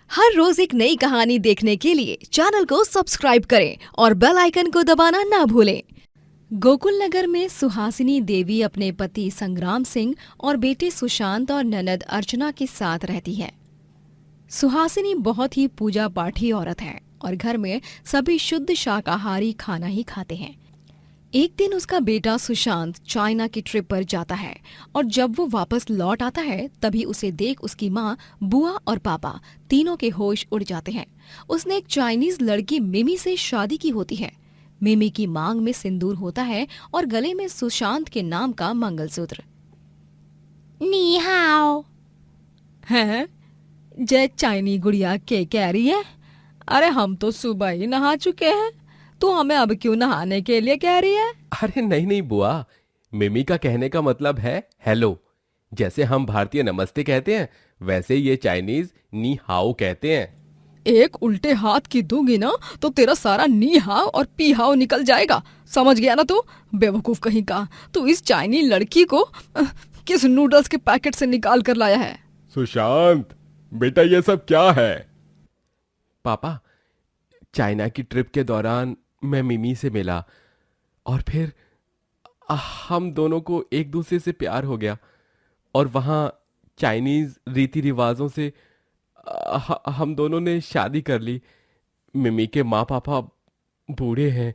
हर रोज एक नई कहानी देखने के लिए चैनल को सब्सक्राइब करें और बेल आइकन को दबाना ना भूलें। गोकुल नगर में सुहासिनी देवी अपने पति संग्राम सिंह और बेटे सुशांत और ननद अर्चना के साथ रहती है। सुहासिनी बहुत ही पूजा पाठी औरत है और घर में सभी शुद्ध शाकाहारी खाना ही खाते हैं। एक दिन उसका बेटा सुशांत चाइना की ट्रिप पर जाता है और जब वो वापस लौट आता है तभी उसे देख उसकी माँ, बुआ और पापा तीनों के होश उड़ जाते हैं। उसने एक चाइनीज लड़की मिमी से शादी की होती है। मिमी की मांग में सिंदूर होता है और गले में सुशांत के नाम का मंगलसूत्र। नी हाओ है जय चाइनी गुड़िया के कह रही है? अरे हम तो सुबह ही नहा चुके हैं, तू हमें अब क्यों नहाने के लिए कह रही है? अरे नहीं बुआ, मिमी का कहने का मतलब है हेलो। जैसे हम भारतीय नमस्ते कहते हैं वैसे ये चाइनीज नी हाओ कहते हैं। एक उल्टे हाथ की दूंगी ना तो तेरा सारा नी हाव और पी हाव निकल जाएगा, समझ गया ना तू? बेवकूफ कहीं का। तू इस चाइनी लड़की को किस नूडल्स के पैकेट से निकाल कर लाया है? सुशांत बेटा ये सब क्या है? पापा, चाइना की ट्रिप के दौरान मैं मिमी से मिला और फिर हम दोनों को एक दूसरे से प्यार हो गया और वहाँ चाइनीज रीति रिवाजों से हम दोनों ने शादी कर ली। मिमी के माँ पापा बूढ़े हैं,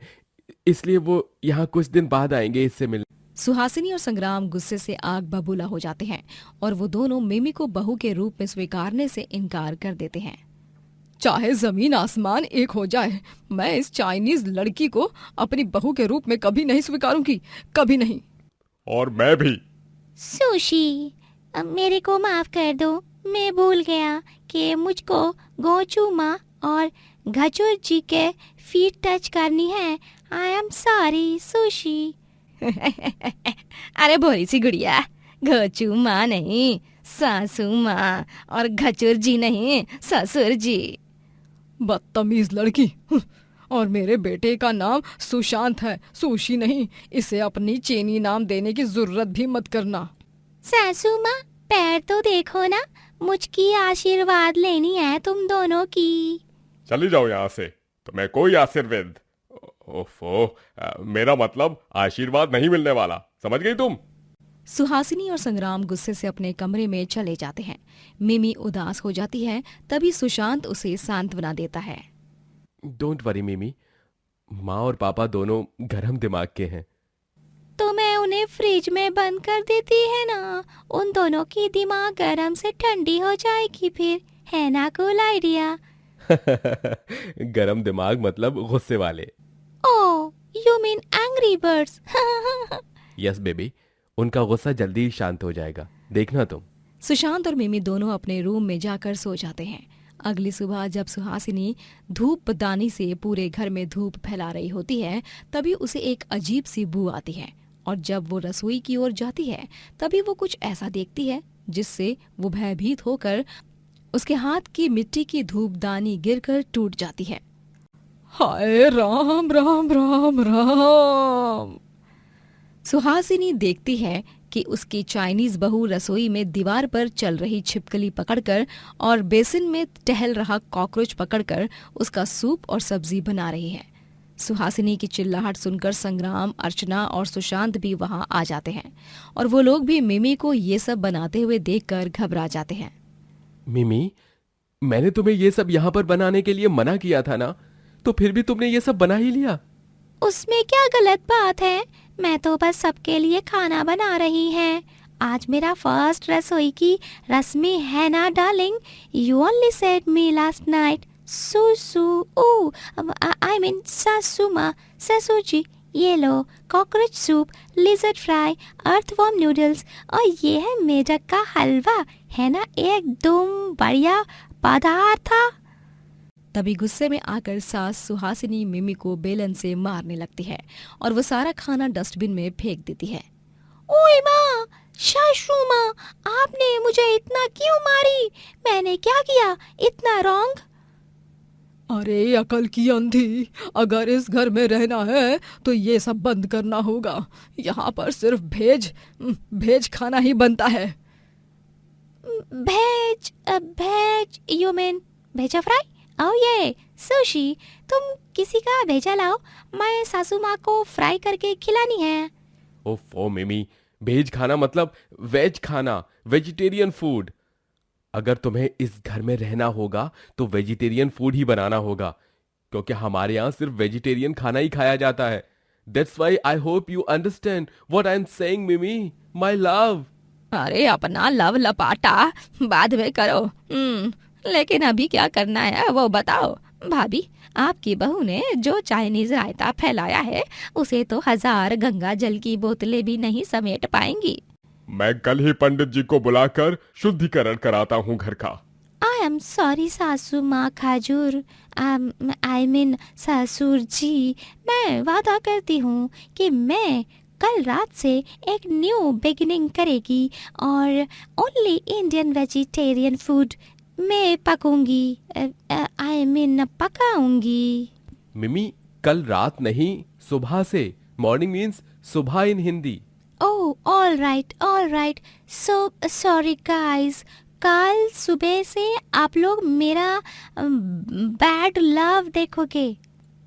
इसलिए वो यहाँ कुछ दिन बाद आएंगे इससे मिलने। सुहासिनी और संग्राम गुस्से से आग बबूला हो जाते हैं और वो दोनों मिमी को बहू के रूप में स्वीकारने से इनकार कर देते हैं। चाहे जमीन आसमान एक हो जाए, मैं इस चाइनीज लड़की को अपनी बहू के रूप में कभी नहीं स्वीकारूंगी, कभी नहीं। और मैं भी। सुशी, अब मेरे को माफ कर दो। मैं भूल गया कि मुझको गोचू माँ और घचुर जी के फीट टच करनी है। I am sorry sushi. अरे भोली सी गुड़िया, घचू माँ नहीं, सासू माँ, और घचुर जी नहीं, ससुर जी। बदतमीज लड़की। और मेरे बेटे का नाम सुशांत है, सुशी नहीं। इसे अपनी चीनी नाम देने की जरूरत भी मत करना। सासू माँ, पैर तो देखो ना, मुझकी आशीर्वाद लेनी है तुम दोनों की। चली जाओ यहाँ से, तुम्हें कोई आशीर्वाद, ओफो, मेरा मतलब आशीर्वाद नहीं मिलने वाला, समझ गई तुम? सुहासिनी और संग्राम गुस्से से अपने कमरे में चले जाते हैं। मिमी उदास हो जाती है, तभी सुशांत उसे सांत्वना देता है। डोंट वरी मिमी, माँ और पापा दोनों गरम दिमाग के हैं। तो मैं उन्हें फ्रिज में बंद कर देती है ना, उन दोनों की दिमाग गरम से ठंडी हो जाएगी फिर, है ना? Cool idea. गरम दिमाग मतलब गुस्से वाले। Oh, you mean Angry Birds. Yes baby, उनका गुस्सा जल्दी ही शांत हो जाएगा, देखना तुम। सुशांत और मिमी दोनों अपने रूम में जाकर सो जाते हैं। अगली सुबह जब सुहासिनी धूपदानी से पूरे घर में धूप फैला रही होती है तभी उसे एक अजीब सी बू आती है और जब वो रसोई की ओर जाती है तभी वो कुछ ऐसा देखती है जिससे वो भयभीत होकर उसके हाथ की मिट्टी की धूपदानी गिरकर टूट जाती है। हाय राम राम राम राम। सुहासिनी देखती है कि उसकी चाइनीज बहू रसोई में दीवार पर चल रही छिपकली पकड़कर और बेसिन में टहल रहा कॉकरोच पकड़कर उसका सूप और सब्जी बना रही है। सुहासिनी की चिल्लाहट सुनकर संग्राम, अर्चना और सुशांत भी वहां आ जाते हैं और वो लोग भी मिमी को ये सब बनाते हुए देखकर घबरा जाते हैं। मिमी, मैंने तुम्हें ये सब यहाँ पर बनाने के लिए मना किया था ना, तो फिर भी तुमने ये सब बना ही लिया। उसमें क्या गलत बात है? मैं तो बस सबके लिए खाना बना रही है। आज मेरा फर्स्ट रसोई की रस्मी है ना darling. You only said me last night सुसु, ओ आई मीन सासुमा, ससुजी। ये लो cockroach soup, lizard fry, earthworm noodles और ये है मेढक का हलवा, है ना एकदम बढ़िया पदार्थ। तभी गुस्से में आकर सास सुहासिनी मिमी को बेलन से मारने लगती है और वो सारा खाना डस्टबिन में फेंक देती है। ओए माँ, सासू माँ, आपने मुझे इतना क्यों मारी? मैंने क्या किया इतना रॉन्ग? अरे अकल की अंधी, अगर इस घर में रहना है तो ये सब बंद करना होगा। यहाँ पर सिर्फ भेज खाना ही बनता है। भेज, भेज, यू मीन भेजा फ्राई? ओह ये सुशी, तुम किसी का भेजा लाओ, मैं सासू माँ को फ्राई करके खिलानी है। ओफो मिमी, वेज खाना मतलब वेज खाना, वेजिटेरियन फूड। अगर तुम्हें इस घर में रहना होगा तो वेजिटेरियन फूड ही बनाना होगा, क्योंकि हमारे यहाँ सिर्फ वेजिटेरियन खाना ही खाया जाता है। That's why I hope you understand what I am saying मिमी, माय लव। अरे अपना लव लपाटा बाद में करो। लेकिन अभी क्या करना है वो बताओ। भाभी, आपकी बहू ने जो चाइनीज रायता फैलाया है उसे तो 1000 गंगा जल की बोतलें भी नहीं समेट पाएंगी। मैं कल ही पंडित जी को बुलाकर शुद्धिकरण कराता हूँ घर का। आई एम सॉरी सासू माँ खाजूर, आई मीन ससुर जी। मैं वादा करती हूँ कि मैं कल रात से एक न्यू बिगिनिंग करेगी और ओनली इंडियन वेजिटेरियन फूड मैं पकूंगी, आई मीन पकाऊंगी। मिमी, कल रात नहीं, सुबह से। मॉर्निंग मीन्स सुबह in Hindi. Oh all right, so sorry guys. कल सुबह से आप लोग मेरा बैड लव देखोगे।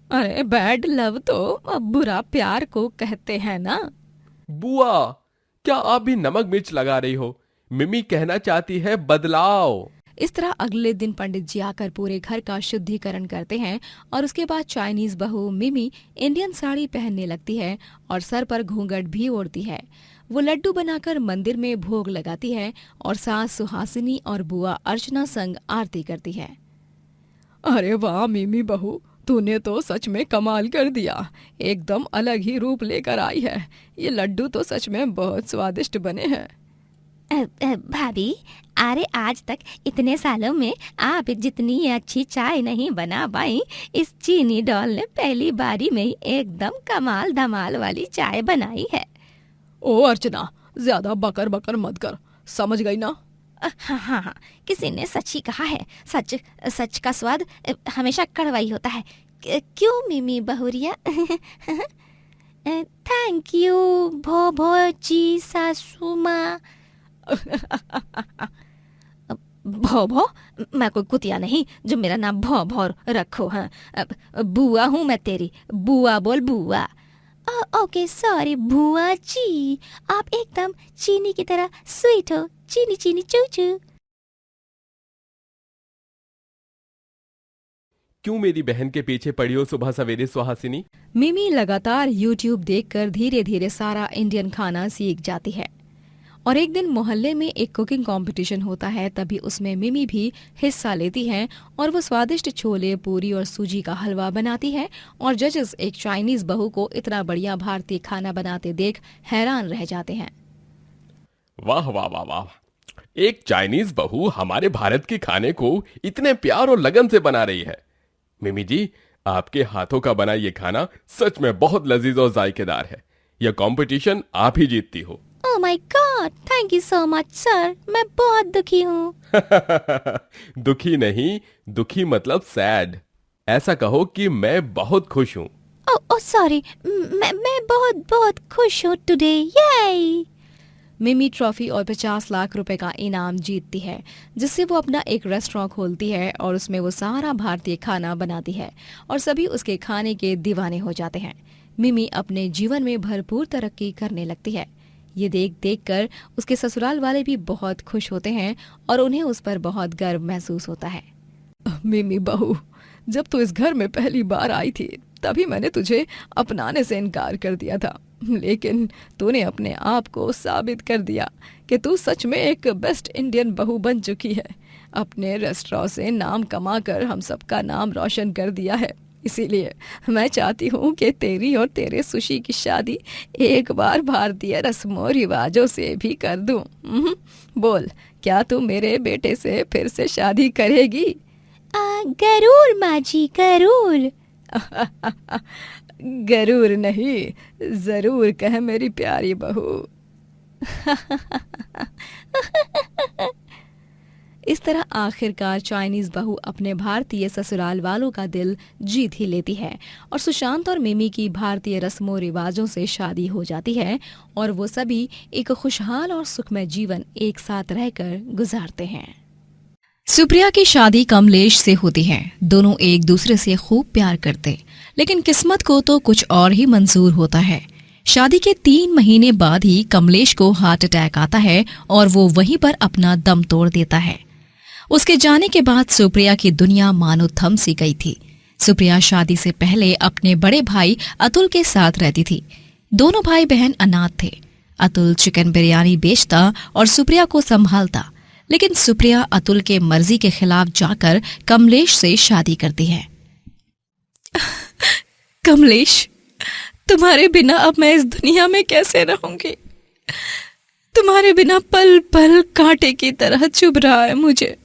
अरे बैड लव तो बुरा प्यार को कहते हैं ना। बुआ, क्या आप भी नमक मिर्च लगा रही हो? मिमी कहना चाहती है बदलाव। इस तरह अगले दिन पंडित जी आकर पूरे घर का शुद्धिकरण करते हैं और उसके बाद चाइनीज बहू मिमी इंडियन साड़ी पहनने लगती है और सर पर घूंघट भी ओढ़ती है। वो लड्डू बनाकर मंदिर में भोग लगाती है और सास सुहासिनी और बुआ अर्चना संग आरती करती है। अरे वाह मिमी बहू, तूने तो सच में कमाल कर दिया, एकदम अलग ही रूप लेकर आई है। ये लड्डू तो सच में बहुत स्वादिष्ट बने हैं। भाभी, अरे आज तक इतने सालों में आप जितनी अच्छी चाय नहीं बना पाई, इस चीनी डॉल ने पहली बारी में ही एकदम कमाल धमाल वाली चाय बनाई है। ओ अर्चना, ज्यादा बकर बकर मत कर, समझ गई ना? हाँ, किसी ने सच ही कहा है, सच का स्वाद हमेशा कड़वा ही होता है। क्यों मिमी बहुरिया? थैंक यू भो जी सासू माँ। भो, मैं कोई कुतिया नहीं जो मेरा नाम भो रखो। हाँ, बुआ हूँ मैं तेरी, बुआ बोल बुआ। ओके सॉरी बुआ जी, आप एकदम चीनी की तरह स्वीट हो, चीनी चीनी चू चू। क्यों मेरी बहन के पीछे पड़ी हो सुबह सवेरे सुहासिनी? मिमी लगातार YouTube देखकर धीरे धीरे सारा इंडियन खाना सीख जाती है और एक दिन मोहल्ले में एक कुकिंग कंपटीशन होता है। तभी उसमें मिमी भी हिस्सा लेती है और वो स्वादिष्ट छोले, पूरी और सूजी का हलवा बनाती है और जजेस एक चाइनीज बहू को इतना बढ़िया भारतीय खाना बनाते देख हैरान रह जाते हैं। वाह वाह वाह वाह, एक चाइनीज बहू हमारे भारत के खाने को इतने प्यार और लगन से बना रही है। मिमी जी, आपके हाथों का बना ये खाना सच में बहुत लजीज और जायकेदार है। यह कंपटीशन आप ही जीतती हो। Oh my God, thank you so much sir, मैं बहुत दुखी हूँ। दुखी नहीं, दुखी मतलब सैड। ऐसा कहो कि मैं बहुत खुश हूँ। ओह सॉरी, मैं बहुत खुश हूँ टुडे, ये। मिमी ट्रॉफी और 50 लाख रुपए का इनाम जीतती है, जिससे वो अपना एक रेस्टोरेंट खोलती है और उसमें वो सारा भारतीय खाना बनाती है और सभी उसके खाने के दीवाने हो जाते हैं। मिमी अपने जीवन में भरपूर तरक्की करने लगती है। ये देख कर उसके ससुराल वाले भी बहुत खुश होते हैं और उन्हें उस पर बहुत गर्व महसूस होता है। मिमी बहू, जब तू इस घर में पहली बार आई थी तभी मैंने तुझे अपनाने से इनकार कर दिया था, लेकिन तूने अपने आप को साबित कर दिया कि तू सच में एक बेस्ट इंडियन बहू बन चुकी है। अपने रेस्टोरेंट से नाम कमाकर हम सबका नाम रोशन कर दिया है। इसीलिए मैं चाहती हूँ कि तेरी और तेरे सुशी की शादी एक बार भारतीय रस्मों रिवाजों से भी कर दूँ। बोल, क्या तू मेरे बेटे से फिर से शादी करेगी? गरूर माँ जी, गरूर। गरूर नहीं, जरूर कह मेरी प्यारी बहू। इस तरह आखिरकार चाइनीज बहू अपने भारतीय ससुराल वालों का दिल जीत ही लेती है और सुशांत और मिमी की भारतीय रस्मों रिवाजों से शादी हो जाती है और वो सभी एक खुशहाल और सुखमय जीवन एक साथ रहकर गुजारते हैं। सुप्रिया की शादी कमलेश से होती है। दोनों एक दूसरे से खूब प्यार करते, लेकिन किस्मत को तो कुछ और ही मंजूर होता है। शादी के 3 महीने बाद ही कमलेश को हार्ट अटैक आता है और वो वहीं पर अपना दम तोड़ देता है। उसके जाने के बाद सुप्रिया की दुनिया मानो थम सी गई थी। सुप्रिया शादी से पहले अपने बड़े भाई अतुल के साथ रहती थी। दोनों भाई बहन अनाथ थे। अतुल चिकन बिरयानी बेचता और सुप्रिया को संभालता, लेकिन सुप्रिया अतुल के मर्जी के खिलाफ जाकर कमलेश से शादी करती है। कमलेश, तुम्हारे बिना अब मैं इस दुनिया में कैसे रहूंगी? तुम्हारे बिना पल पल कांटे की तरह चुभ रहा है मुझे।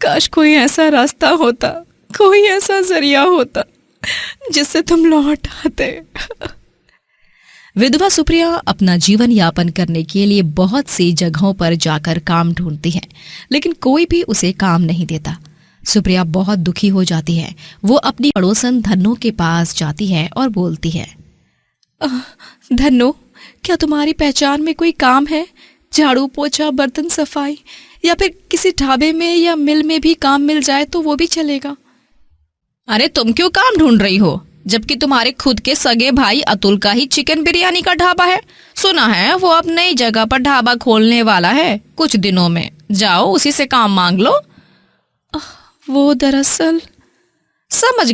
काश कोई ऐसा रास्ता होता, कोई ऐसा जरिया होता जिससे तुम लौट आते। विधवा सुप्रिया अपना जीवन यापन करने के लिए बहुत सी जगहों पर जाकर काम ढूंढती है, लेकिन कोई भी उसे काम नहीं देता। सुप्रिया बहुत दुखी हो जाती है। वो अपनी पड़ोसन धन्नो के पास जाती है और बोलती है, धन्नो, क्या तुम्हारी पहचान में कोई काम है? झाड़ू पोछा, बर्तन सफाई या फिर किसी ढाबे में या मिल में भी काम मिल जाए तो वो भी चलेगा। अरे तुम क्यों काम ढूंढ रही हो, जबकि तुम्हारे खुद के सगे भाई अतुल का ही चिकन बिरयानी का ढाबा है। सुना है वो अब नई जगह पर ढाबा खोलने वाला है कुछ दिनों में। जाओ उसी से काम मांग लो। वो दरअसल समझ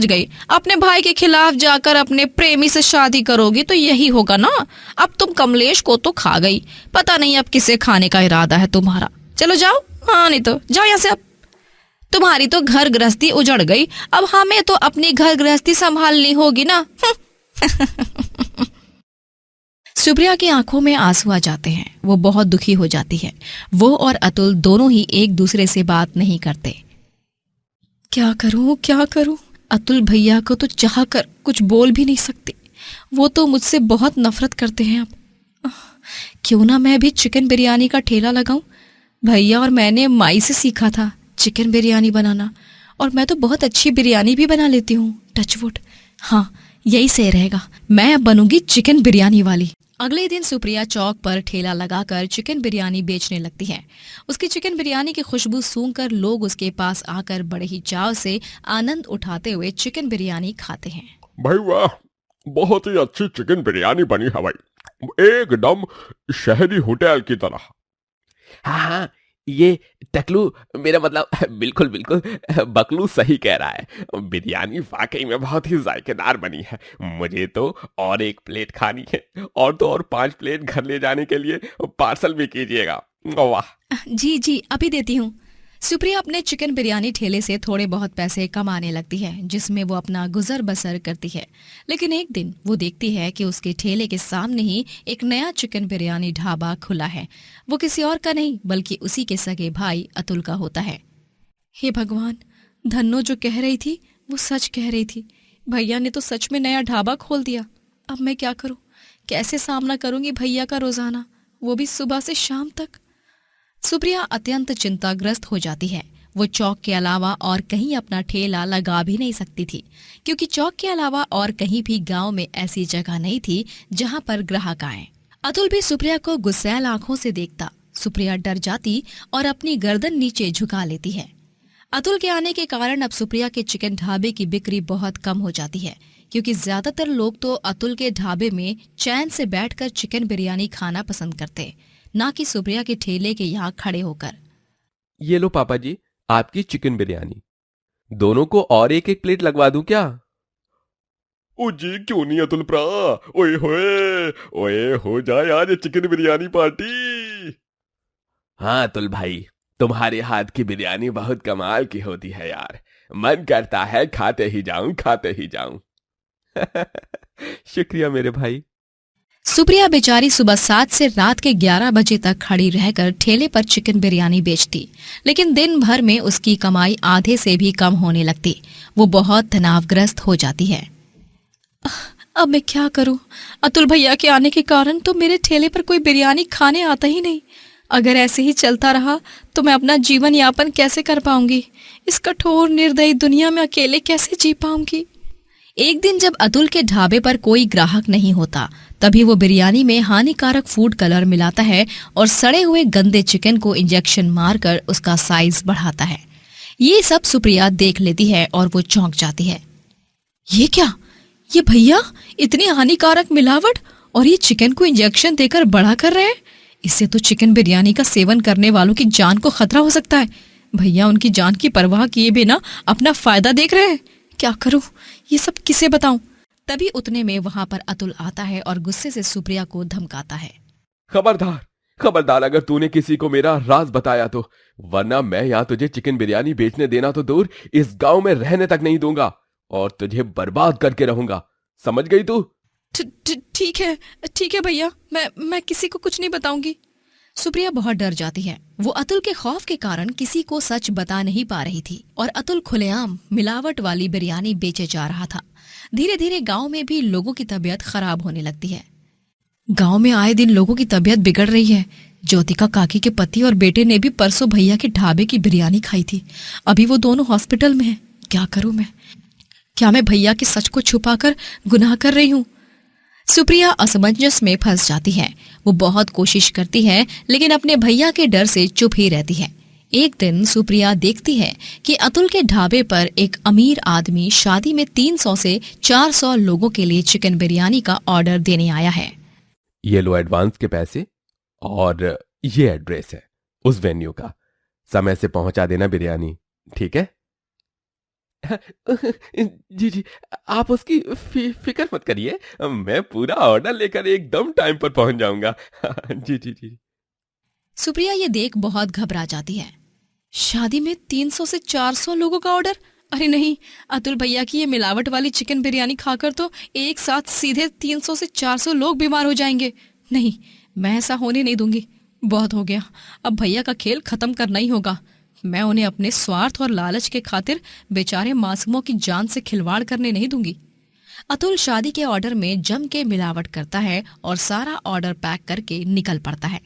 गई। अपने भाई के खिलाफ जाकर अपने प्रेमी से शादी करोगी तो यही होगा ना। अब तुम कमलेश को तो खा गई, पता नहीं अब किसे खाने का इरादा है तुम्हारा। चलो जाओ, हाँ नहीं तो जाओ यहाँ से। अब तुम्हारी तो घर गृहस्थी उजड़ गई, अब हमें तो अपनी घर गृहस्थी संभालनी होगी ना। सुप्रिया की आंखों में आंसू आ जाते हैं। वो बहुत दुखी हो जाती है। वो और अतुल दोनों ही एक दूसरे से बात नहीं करते। क्या करूं? अतुल भैया को तो चाह कर कुछ बोल भी नहीं सकती। वो तो मुझसे बहुत नफरत करते हैं। अब क्यों ना मैं भी चिकन बिरयानी का ठेला लगाऊं। भैया और मैंने माई से सीखा था चिकन बिरयानी बनाना, और मैं तो बहुत अच्छी बिरयानी भी बना लेती हूँ, टचवुड। हाँ, यही सही रहेगा, मैं अब बनूंगी चिकन बिरयानी वाली। अगले दिन सुप्रिया चौक पर ठेला लगाकर चिकन बिरयानी बेचने लगती है। उसकी चिकन बिरयानी की खुशबू सूंघकर लोग उसके पास आकर बड़े ही चाव से आनंद उठाते हुए चिकन बिरयानी खाते हैं। भाई वाह, बहुत ही अच्छी चिकन बिरयानी बनी है भाई, एकदम शहरी होटल की तरह। हाँ, ये टकलू, मेरा मतलब बिल्कुल बकलू सही कह रहा है। बिरयानी वाकई में बहुत ही जायकेदार बनी है। मुझे तो और 1 प्लेट खानी है, और तो और 5 प्लेट घर ले जाने के लिए पार्सल भी कीजिएगा। वाह। जी, अभी देती हूँ। सुप्रिया अपने चिकन बिरयानी ठेले से थोड़े बहुत पैसे कमाने लगती है, जिसमें वो अपना गुजर बसर करती है। लेकिन एक दिन वो देखती है कि उसके ठेले के सामने ही एक नया चिकन बिरयानी ढाबा खुला है। वो किसी और का नहीं बल्कि उसी के सगे भाई अतुल का होता है। हे भगवान, धन्नो जो कह रही थी वो सच कह रही थी। भैया ने तो सच में नया ढाबा खोल दिया। अब मैं क्या करूं? कैसे सामना करूंगी भैया का रोजाना, वो भी सुबह से शाम तक? सुप्रिया अत्यंत चिंताग्रस्त हो जाती है। वो चौक के अलावा और कहीं अपना ठेला लगा भी नहीं सकती थी, क्योंकि चौक के अलावा और कहीं भी गांव में ऐसी जगह नहीं थी जहां पर ग्राहक आए। अतुल भी सुप्रिया को गुस्सैल आंखों से देखता। सुप्रिया डर जाती और अपनी गर्दन नीचे झुका लेती है। अतुल के आने के कारण अब सुप्रिया के चिकन ढाबे की बिक्री बहुत कम हो जाती है, क्योंकि ज्यादातर लोग तो अतुल के ढाबे में चैन से बैठकर चिकन बिरयानी खाना पसंद करते, ना कि सुप्रिया के ठेले के यहाँ खड़े होकर। ये लो पापा जी, आपकी चिकन बिरयानी। दोनों को और 1 प्लेट लगवा दूं क्या? ओ जी, क्यों नहीं अतुल प्रा, ओए हो जाए आज चिकन बिरयानी पार्टी। हाँ अतुल भाई, तुम्हारे हाथ की बिरयानी बहुत कमाल की होती है यार। मन करता है खाते ही जाऊं। शुक्रिया मेरे भाई। सुप्रिया बेचारी सुबह 7 से रात के 11 बजे तक खड़ी रहकर ठेले पर चिकन बिरयानी बेचती, लेकिन दिन भर में उसकी कमाई आधे से भी कम होने लगती। वो बहुत तनावग्रस्त हो जाती है। अब मैं क्या करूं? अतुल भैया के आने के कारण तो मेरे ठेले पर कोई बिरयानी खाने आता ही नहीं। अगर ऐसे ही चलता रहा तो मैं अपना जीवन यापन कैसे कर पाऊंगी? इस कठोर निर्दयी दुनिया में अकेले कैसे जी पाऊंगी? एक दिन जब अतुल के ढाबे पर कोई ग्राहक नहीं होता, तभी वो बिरयानी में हानिकारक फूड कलर मिलाता है और सड़े हुए गंदे चिकन को इंजेक्शन मारकर उसका साइज बढ़ाता है। ये सब सुप्रिया देख लेती है और वो चौंक जाती है। ये क्या, ये भैया इतनी हानिकारक मिलावट और ये चिकन को इंजेक्शन देकर बड़ा कर रहे हैं। इससे तो चिकन बिरयानी का सेवन करने वालों की जान को खतरा हो सकता है। भैया उनकी जान की परवाह किए बिना अपना फायदा देख रहे हैं। क्या करूं, ये सब किसे बताऊं? तभी उतने में वहां पर अतुल आता है और गुस्से से सुप्रिया को धमकाता है। खबरदार खबरदार, अगर तूने किसी को मेरा राज बताया तो, वरना मैं यहाँ तुझे चिकन बिरयानी बेचने देना तो दूर, इस गांव में रहने तक नहीं दूंगा और तुझे बर्बाद करके रहूंगा। समझ गई तू? ठीक है भैया, मैं किसी को कुछ नहीं बताऊंगी। सुप्रिया बहुत डर जाती है। वो अतुल के खौफ के कारण किसी को सच बता नहीं पा रही थी और अतुल खुलेआम मिलावट वाली बिरयानी बेचे जा रहा था। धीरे धीरे गांव में भी लोगों की तबीयत खराब होने लगती है। गांव में आए दिन लोगों की तबीयत बिगड़ रही है। ज्योतिका काकी के पति और बेटे ने भी परसों भैया के ढाबे की बिरयानी खाई थी। अभी वो दोनों हॉस्पिटल में हैं। क्या करूं मैं? क्या मैं भैया के सच को छुपाकर गुनाह कर रही हूँ? सुप्रिया असमंजस में फंस जाती है। वो बहुत कोशिश करती है लेकिन अपने भैया के डर से चुप ही रहती है। एक दिन सुप्रिया देखती है कि अतुल के ढाबे पर एक अमीर आदमी शादी में 300 से 400 लोगों के लिए चिकन बिरयानी का ऑर्डर देने आया है। ये लो एडवांस के पैसे और ये एड्रेस है उस वेन्यू का। समय से पहुंचा देना बिरयानी, ठीक है? जी, आप उसकी फिक्र मत करिए, मैं पूरा ऑर्डर लेकर एकदम टाइम पर पहुंच जाऊंगा। जी। सुप्रिया ये देख बहुत घबरा जाती है। शादी में 300 से 400 लोगों का ऑर्डर? अरे नहीं, अतुल भैया की ये मिलावट वाली चिकन बिरयानी खाकर तो एक साथ सीधे 300 से 400 लोग बीमार हो जाएंगे। नहीं, मैं ऐसा होने नहीं दूंगी। बहुत हो गया, अब भैया का खेल खत्म करना ही होगा। मैं उन्हें अपने स्वार्थ और लालच के खातिर बेचारे मासूमों की जान से खिलवाड़ करने नहीं दूंगी। अतुल शादी के ऑर्डर में जम के मिलावट करता है और सारा ऑर्डर पैक करके निकल पड़ता है।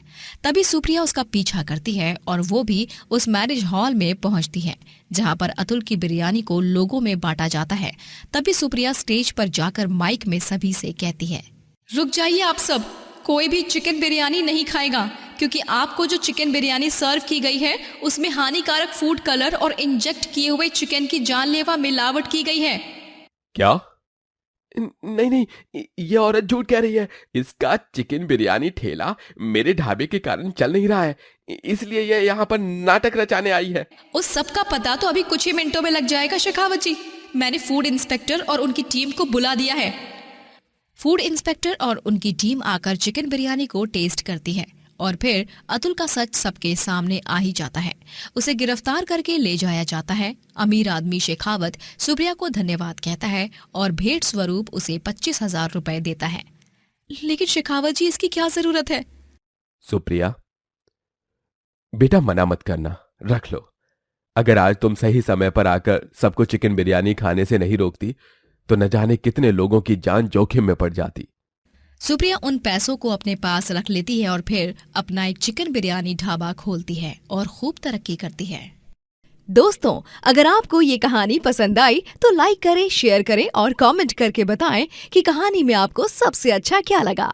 तभी सुप्रिया उसका पीछा करती है और वो भी उस मैरिज हॉल में पहुंचती है जहां पर अतुल की बिरयानी को लोगों में बांटा जाता है। तभी सुप्रिया स्टेज पर जाकर माइक में सभी से कहती है, रुक जाइए आप सब, कोई भी चिकन बिरयानी नहीं खाएगा क्योंकि आपको जो चिकन बिरयानी सर्व की गई है उसमें हानिकारक फूड कलर और इंजेक्ट किए हुए चिकन की जानलेवा मिलावट की गई है। क्या? नहीं, ये औरत झूठ कह रही है। इसका चिकन बिरयानी ठेला मेरे ढाबे के कारण चल नहीं रहा है, इसलिए ये यहाँ पर नाटक रचाने आई है। उस सब का पता तो अभी कुछ ही मिनटों में लग जाएगा शेखावत जी। मैंने फूड इंस्पेक्टर और उनकी टीम को बुला दिया है। फूड इंस्पेक्टर और उनकी टीम आकर चिकन बिरयानी को टेस्ट करती है और फिर अतुल का सच सबके सामने आ ही जाता है। उसे गिरफ्तार करके ले जाया जाता है। अमीर आदमी शेखावत सुप्रिया को धन्यवाद कहता है और भेंट स्वरूप उसे 25,000 रुपए देता है। लेकिन शेखावत जी, इसकी क्या जरूरत है? सुप्रिया बेटा, मना मत करना, रख लो। अगर आज तुम सही समय पर आकर सबको चिकन बिरयानी खाने से नहीं रोकती तो न जाने कितने लोगों की जान जोखिम में पड़ जाती। सुप्रिया उन पैसों को अपने पास रख लेती है और फिर अपना एक चिकन बिरयानी ढाबा खोलती है और खूब तरक्की करती है। दोस्तों, अगर आपको ये कहानी पसंद आई तो लाइक करें, शेयर करें और कमेंट करके बताएं कि कहानी में आपको सबसे अच्छा क्या लगा।